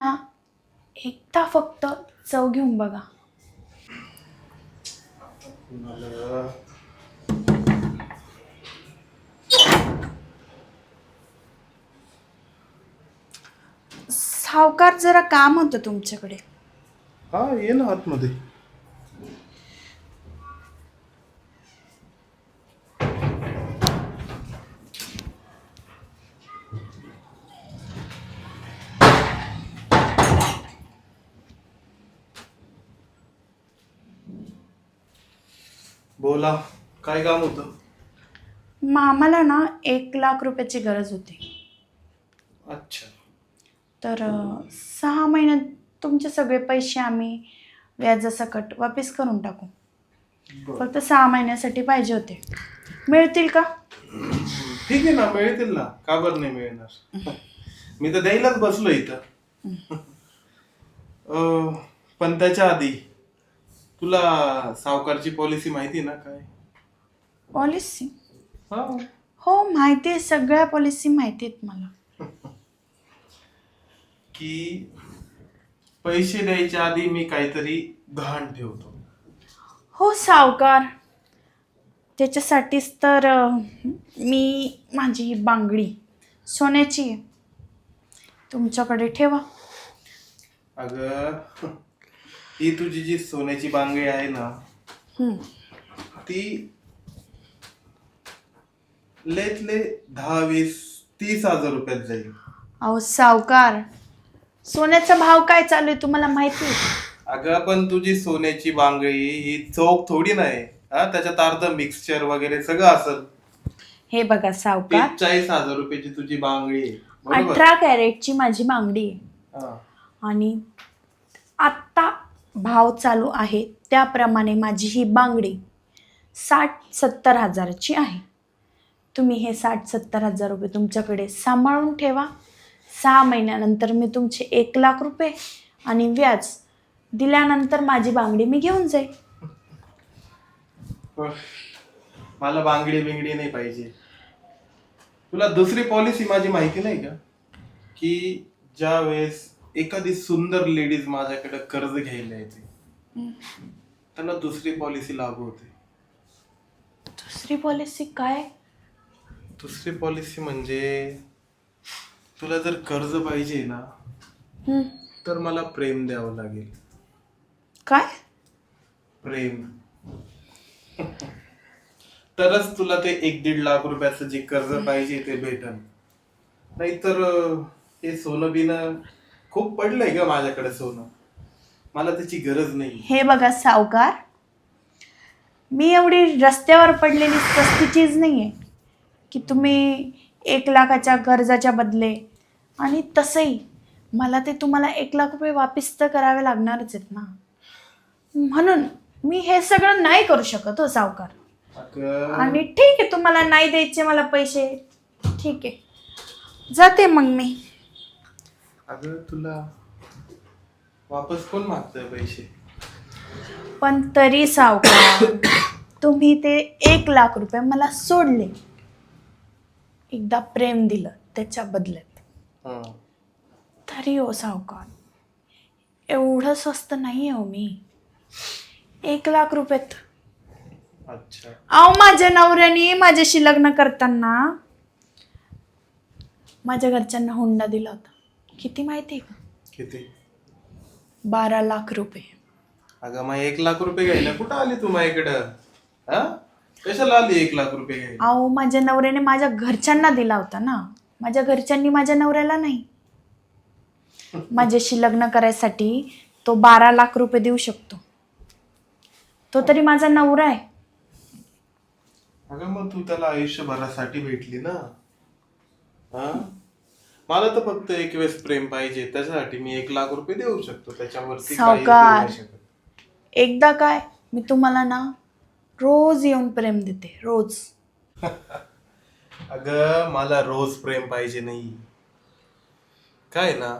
हा, एकदा फक्त चव घेऊन बघा. सावकार, जरा काम होतं तुमच्याकडे. हा, ये ना आतमध्ये. बोला, काय काम होतं? आम्हाला ना 1,00,000 रुपयाची गरज होती. अच्छा. तर 6 महिन्यात तुमचे सगळे पैसे आम्ही व्याजासकट वापस करून टाकू. बर, फक्त 6 महिन्यासाठी पाहिजे होते. मिळतील का? ठीक आहे ना, मिळतील ना, का बरं नाही मिळणार. मी तर द्यायलाच बसलो इथं. पण त्याच्या आधी तुला सावकारची पॉलिसी माहिती ना काय? पॉलिसी? हा. हो, माहिती आहे. सगळ्या पॉलिसी माहिती आहेत मला. की पैसे द्यायच्या आधी मी काहीतरी गहाण ठेवतो. हो सावकार, त्याच्यासाठीच तर मी माझी बांगडी सोन्याची आहे, तुमच्याकडे ठेवा. अगं, ही तुझी जी सोन्याची बांगडी आहे ना, हम्म. ती लेतले 10, 20, 30 हजार रुपयात जाईल. अहो सावकार, सोन्याचा भाव काय चालू आहे तुम्हाला माहिती आहे? अगं, पण तुझी सोन्याची बांगडी ही चौक थोडी नाही. हा, त्याच्यात अर्ध मिक्सचर वगैरे सगळं असेल. हे बघा सावकार, 40 हजार रुपयाची तुझी बांगडी आहे, बरोबर? 18 कॅरेटची माझी बांगडी आहे. हा. आणि आत्ता भाव चालू आहे त्याप्रमाणे माझी ही बांगडी 60-70 हजाराची आहे. तुम्ही हे 60-70 हजार रुपये तुमच्याकडे सांभाळून ठेवा. 6 महिन्यानंतर मी तुमचे 1,00,000 रुपये आणि व्याज दिल्यानंतर माझी बांगडी मी घेऊन जाईल. पण मला बांगडी बिंगडी नाही पाहिजे. तुला दुसरी पॉलिसी माझी माहिती नाही का? की ज्या वेळेस एखादी सुंदर लेडीज माझ्याकडे कर्ज घ्यायला येते, त्यांना दुसरी पॉलिसी लागू होते. दुसरी पॉलिसी काय? दुसरी पॉलिसी म्हणजे तुला जर कर्ज पाहिजे ना, हम्म. तर मला प्रेम द्यावं लागेल. काय? प्रेम. तरच तुला ते 1-1.5 लाख रुपयाचं जे कर्ज पाहिजे ते भेटल. नाहीतर हे सोनं बिनं खूप पडलंय ग माझ्याकडे सोनं, मला त्याची गरज नाही. हे बघा सावकार, मी एवढी रस्त्यावर पडलेली सस्ती चीज नाही आहे की तुम्ही 1,00,000च्या कर्जाच्या बदले. आणि तसंही मला ते तुम्हाला 1,00,000 रुपये वापस तर करावे लागणारच आहेत ना, म्हणून मी हे सगळं नाही करू शकत हो सावकार. अगं, आणि ठीक आहे, तुम्हाला नाही द्यायचे मला पैसे, ठीक आहे, जाते मग मी. अगं, तुला वापस कोण मागतंय पैसे? पण तरी सावकार, तुम्ही ते 1,00,000 रुपये मला सोडले, एकदा प्रेम दिलं त्याच्या बदल्यात, हा. तरी हो सावकार, एवढं स्वस्त नाही हो मी. 1,00,000 रुपयात. अच्छा. अहो, माझ्या नवऱ्याने माझ्याशी लग्न करताना माझ्या घरच्यांना हुंडा दिला होता. किती माहिती आहे का? किती? 12,00,000 रुपये. अगं, मग 1 लाख रुपये घ्यायला कुठं आली तू माझ्याकडं? हा, कशाला आली 1 लाख रुपये घ्यायला? अहो, माझ्या नवऱ्याने माझ्या घरच्यांना दिला होता ना, माझ्या घरच्यांनी माझ्या नवऱ्याला नाही. माझ्याशी लग्न करायसाठी तो 12,00,000 रुपये देऊ शकतो. तो तरी माझा नवरा आहे. अगं, मग तू त्याला आयुष्यभरासाठी भेटली ना. हा, मला तर फक्त एक वेळेस प्रेम पाहिजे, त्याच्यासाठी मी 1 लाख रुपये देऊ शकतो, त्याच्यावरती काही देऊ सावकार, नाही शकत. एकदा काय, मी तुम्हाला ना रोज येऊन प्रेम देते, रोज. अगं, मला रोज प्रेम पाहिजे नाही. काय ना,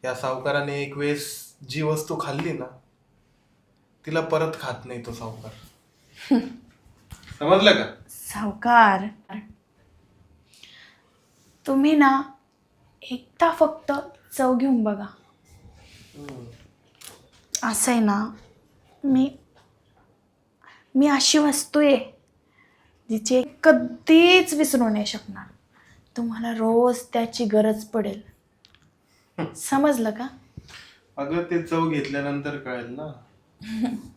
या सावकाराने एक वेळेस जी वस्तू खाल्ली ना, तिला परत खात नाही तो सावकार. समजलं का? सावकार, तुम्ही ना एकदा फक्त चव घेऊन बघा. असं आहे ना, मी मी अशी वस्तू आहे जिची कधीच विसरू नाही शकणार. तुम्हाला रोज त्याची गरज पडेल. समजलं का? अगं ते चव घेतल्यानंतर कळेल ना.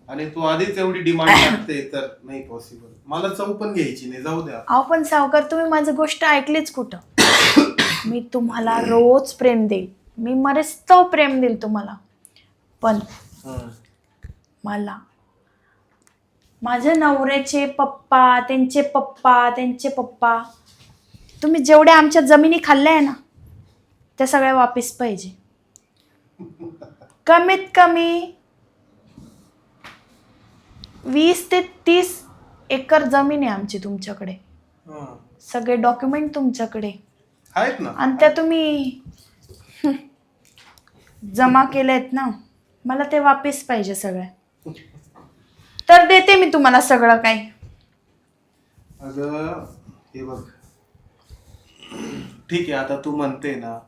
आणि तू आधीच एवढी डिमांड टाकते तर नाही पॉसिबल. मला चव पण घ्यायची नाही, जाऊ द्या. अहो पण सावकार, तुम्ही माझी गोष्ट ऐकलीच कुठं? मी तुम्हाला रोज प्रेम देईल, मी मरेस्तव प्रेम देईल तुम्हाला, पण मला माझ्या नवऱ्याचे पप्पा, त्यांचे पप्पा, तुम्ही जेवढ्या आमच्या जमिनी खाल्ल्या आहे ना, त्या सगळ्या वापस पाहिजे. कमीत कमी 20 ते 30 एकर जमीन आहे आमची तुमच्याकडे. सगळे डॉक्युमेंट तुमच्याकडे आहेत ना, आणि त्या तुम्ही जमा केल्यात ना. मला ते वापस पाहिजे सगळ्या. तर देते मी तुम्हाला सगळं काही. अगं हे बघ, ठीक आहे आता तू म्हणते ना,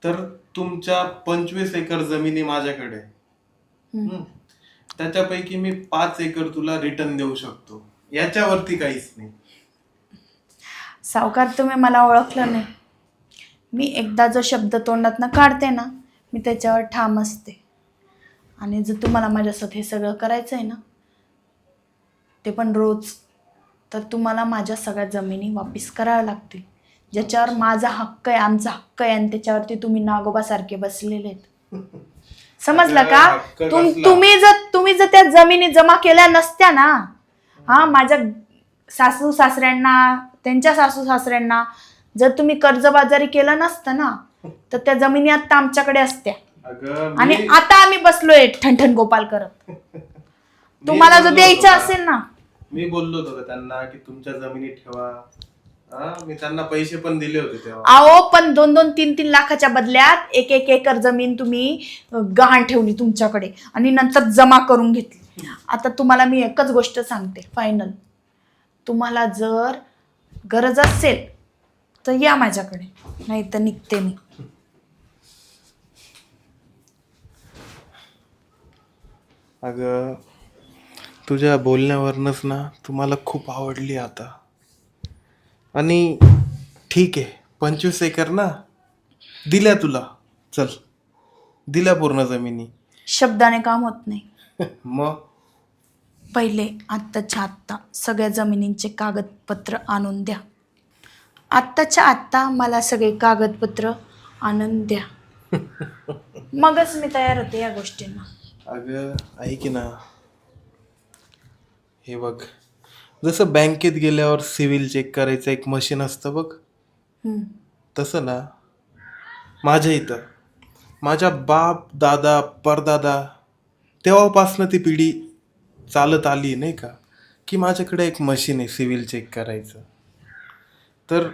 तर तुमच्या 25 एकर जमिनी माझ्याकडे आहे. त्याच्यापैकी मी 5 एकर तुला रिटर्न देऊ शकतो, याच्यावरती काहीच नाही. सावकार, तुम्ही मला ओळखलं नाही. मी एकदा जो शब्द तोंडातनं काढते ना, मी त्याच्यावर ठाम असते. आणि जर तुम्हाला माझ्यासोबत हे सगळं करायचं आहे ना, ते पण रोज, तर तुम्हाला माझ्या सगळ्या जमिनी वापस कराव्या लागतील. ज्याच्यावर माझा हक्क आहे, आमचा हक्क आहे, आणि त्याच्यावरती तुम्ही नागोबासारखे बसलेले आहेत. समजलं का? तुम्ही जर त्या जमिनी जमा केल्या नसत्या ना, माझ्या सासू सासऱ्यांना, त्यांच्या सासू सासऱ्यांना जर तुम्ही कर्जबाजारी केलं नसतं ना, तर त्या जमिनी आता आमच्याकडे असत्या. आणि आता आम्ही बसलोय ठणठण गोपाल करत. तुम्हाला जर द्यायचं असेल ना. मी बोललो होतो त्यांना की तुमच्या जमिनी ठेवा. मी त्यांना पैसे पण दिले होते तेव्हा. अहो पण 2-2, 3-3 लाखाच्या बदल्यात 1-1 एकर जमीन तुम्ही गहाण ठेवली तुमच्याकडे आणि नंतर जमा करून घेतली. आता तुम्हाला मी एकच गोष्ट सांगते फायनल, तुम्हाला जर गरज असेल तर या माझ्याकडे, नाही तर निघते मी. अगं तुझ्या बोलण्यावरनच ना तुम्हाला खूप आवडली आता. आणि ठीक आहे, 25 एकर ना दिल्या तुला, चल दिल्या पूर्ण जमिनी. शब्दाने काम होत नाही. मग पहिले आत्ताच्या आत्ता सगळ्या जमिनींचे कागदपत्र आणून द्या. आत्ताच्या आत्ता मला सगळे कागदपत्र आणून द्या. मगच मी तयार होते या गोष्टींना. अगं ऐक ना, हे बघ, जसं बँकेत गेल्यावर सिव्हिल चेक करायचं एक मशीन असतं बघ, तसं ना माझ्या इथं माझ्या बाप दादा परदादा तेव्हापासनं ती पिढी चालत आली नाही का, की माझ्याकडे एक मशीन आहे सिव्हिल चेक करायचं. तर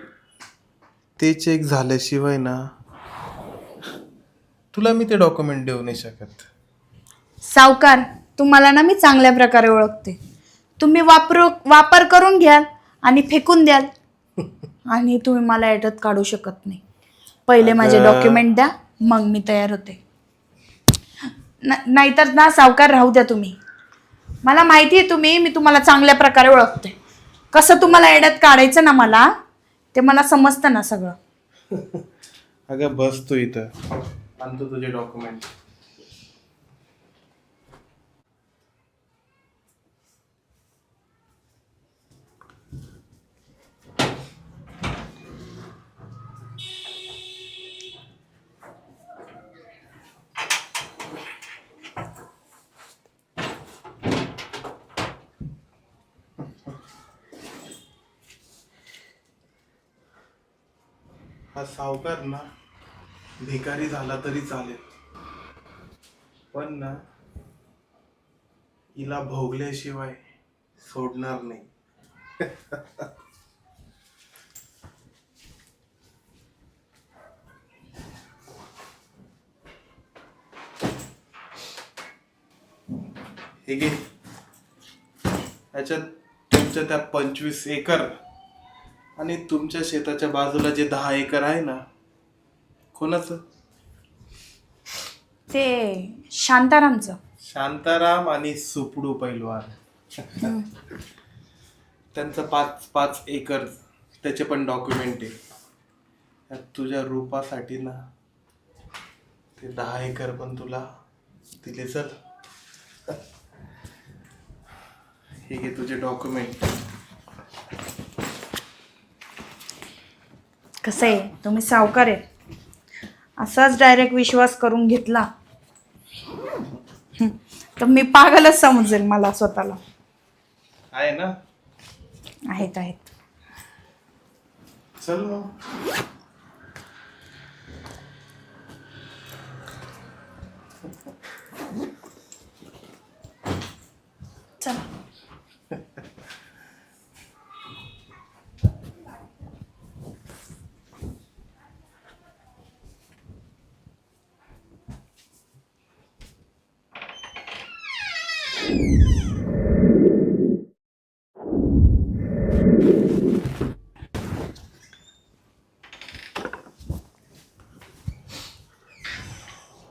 ते चेक झाल्याशिवाय ना तुला मी ते डॉक्युमेंट देऊ नाही शकत. सावकार, तुम्हाला ना मी चांगल्या प्रकारे ओळखते. तुम्ही वापर करून घ्याल आणि फेकून द्याल, आणि तुम्ही मला याच्यात काढू शकत नाही. पहिले माझे डॉक्युमेंट द्या, मग मी तयार होते. नाहीतर ना सावकार राहू द्या तुम्ही. मला माहिती आहे मी तुम्हाला चांगल्या प्रकारे ओळखते. कसं तुम्हाला याच्यात काढायचं ना मला, ते मला समजतं ना सगळं. अगं बस तू इथं, आणतो तुझे डॉक्युमेंट. हा सावकार ना भिकारी झाला तरी चालेल, पण ना हिला भोगल्याशिवाय सोडणार नाही. हे घे, याच्यात तुमच्या त्या 25 एकर आणि तुमच्या शेताच्या बाजूला जे 10 एकर आहे ना, कोणाचं? ते शांतारामचं. शांताराम आणि सुपडू पैलवान. त्यांचं 5 एकर त्याचे पण डॉक्युमेंट आहे. त्यात तुझ्या रूपासाठी ना ते 10 एकर पण तुला दिले. चल हे घे तुझे डॉक्युमेंट. कसं आहे, तुम्ही सावकार आहे, असाच डायरेक्ट विश्वास करून घेतला तर मी पागलच समजेल मला स्वतःला. आहे ना. आहेत आहेत. चल मग. चला.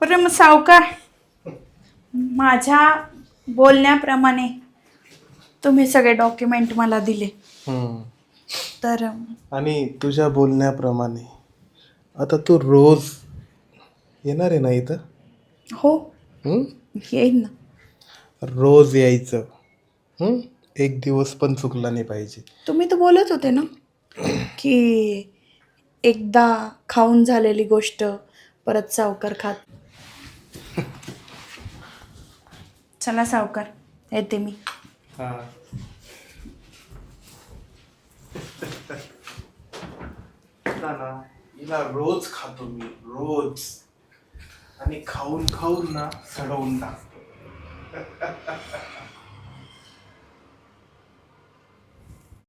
बरं मग सावकार, माझ्या बोलण्याप्रमाणे तुम्ही सगळे डॉक्युमेंट मला दिले तर आणि तुझ्या बोलण्याप्रमाणे आता तू रोज येणार आहे ना इथं? हो, येईन ना. रोज यायचं. एक दिवस पण चुकला नाही पाहिजे. तुम्ही तर बोलत होते ना की एकदा खाऊन झालेली गोष्ट परत सावकार खात. चला सावकार, येते मी. हा. ना हिला रोज खातो मी, रोज. आणि खाऊन खाऊन ना सडवून टाकतो.